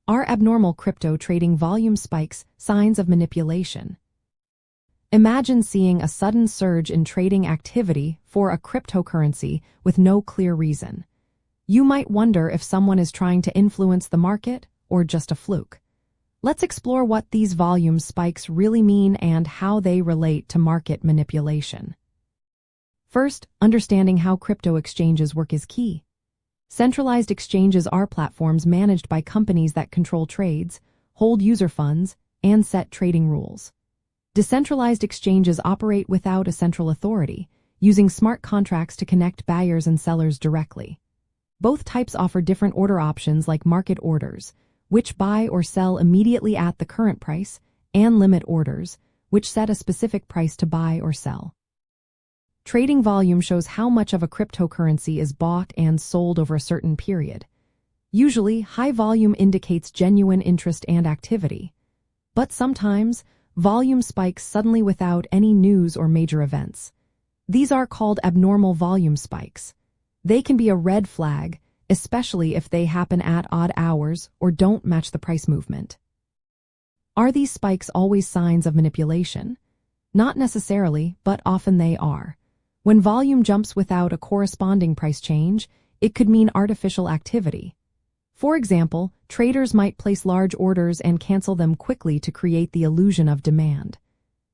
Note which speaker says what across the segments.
Speaker 1: Are abnormal crypto trading volume spikes signs of manipulation? Imagine seeing a sudden surge in trading activity for a cryptocurrency with no clear reason. You might wonder if someone is trying to influence the market or just a fluke. Let's explore what these volume spikes really mean and how they relate to market manipulation. First, understanding how crypto exchanges work is key. Centralized exchanges are platforms managed by companies that control trades, hold user funds, and set trading rules. Decentralized exchanges operate without a central authority, using smart contracts to connect buyers and sellers directly. Both types offer different order options like market orders, which buy or sell immediately at the current price, and limit orders, which set a specific price to buy or sell. Trading volume shows how much of a cryptocurrency is bought and sold over a certain period. Usually, high volume indicates genuine interest and activity. But sometimes, volume spikes suddenly without any news or major events. These are called abnormal volume spikes. They can be a red flag, especially if they happen at odd hours or don't match the price movement. Are these spikes always signs of manipulation? Not necessarily, but often they are. When volume jumps without a corresponding price change, it could mean artificial activity. For example, traders might place large orders and cancel them quickly to create the illusion of demand.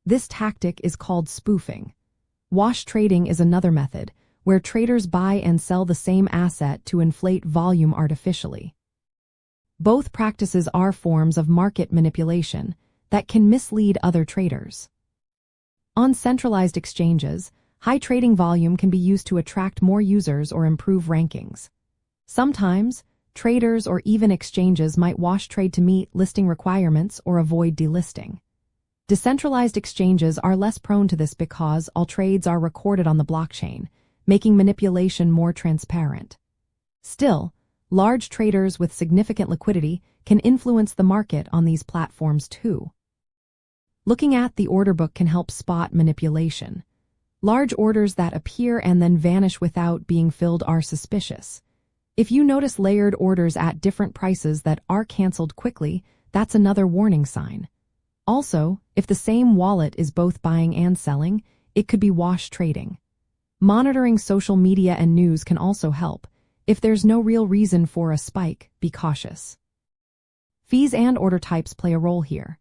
Speaker 1: This tactic is called spoofing. Wash trading is another method, where traders buy and sell the same asset to inflate volume artificially. Both practices are forms of market manipulation that can mislead other traders. On centralized exchanges, high trading volume can be used to attract more users or improve rankings. Sometimes, traders or even exchanges might wash trade to meet listing requirements or avoid delisting. Decentralized exchanges are less prone to this because all trades are recorded on the blockchain, making manipulation more transparent. Still, large traders with significant liquidity can influence the market on these platforms too. Looking at the order book can help spot manipulation. Large orders that appear and then vanish without being filled are suspicious. If you notice layered orders at different prices that are canceled quickly, that's another warning sign. Also, if the same wallet is both buying and selling, it could be wash trading. Monitoring social media and news can also help. If there's no real reason for a spike, be cautious. Fees and order types play a role here.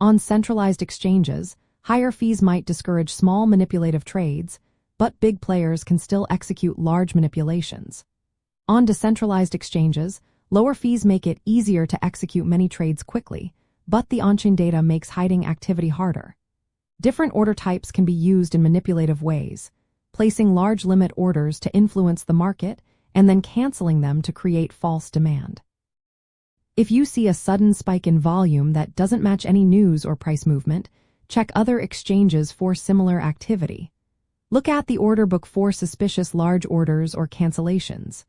Speaker 1: On centralized exchanges, higher fees might discourage small manipulative trades, but big players can still execute large manipulations. On decentralized exchanges, lower fees make it easier to execute many trades quickly, but the on-chain data makes hiding activity harder. Different order types can be used in manipulative ways, placing large limit orders to influence the market and then canceling them to create false demand. If you see a sudden spike in volume that doesn't match any news or price movement, check other exchanges for similar activity. Look at the order book for suspicious large orders or cancellations.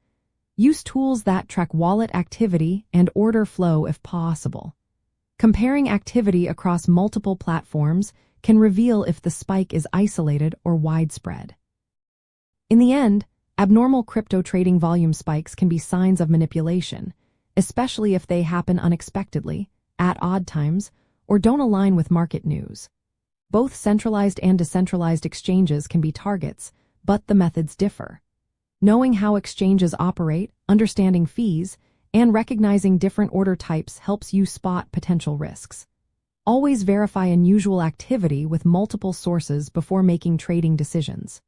Speaker 1: Use tools that track wallet activity and order flow if possible. Comparing activity across multiple platforms can reveal if the spike is isolated or widespread. In the end, abnormal crypto trading volume spikes can be signs of manipulation, especially if they happen unexpectedly, at odd times, or don't align with market news. Both centralized and decentralized exchanges can be targets, but the methods differ. Knowing how exchanges operate, understanding fees, and recognizing different order types helps you spot potential risks. Always verify unusual activity with multiple sources before making trading decisions.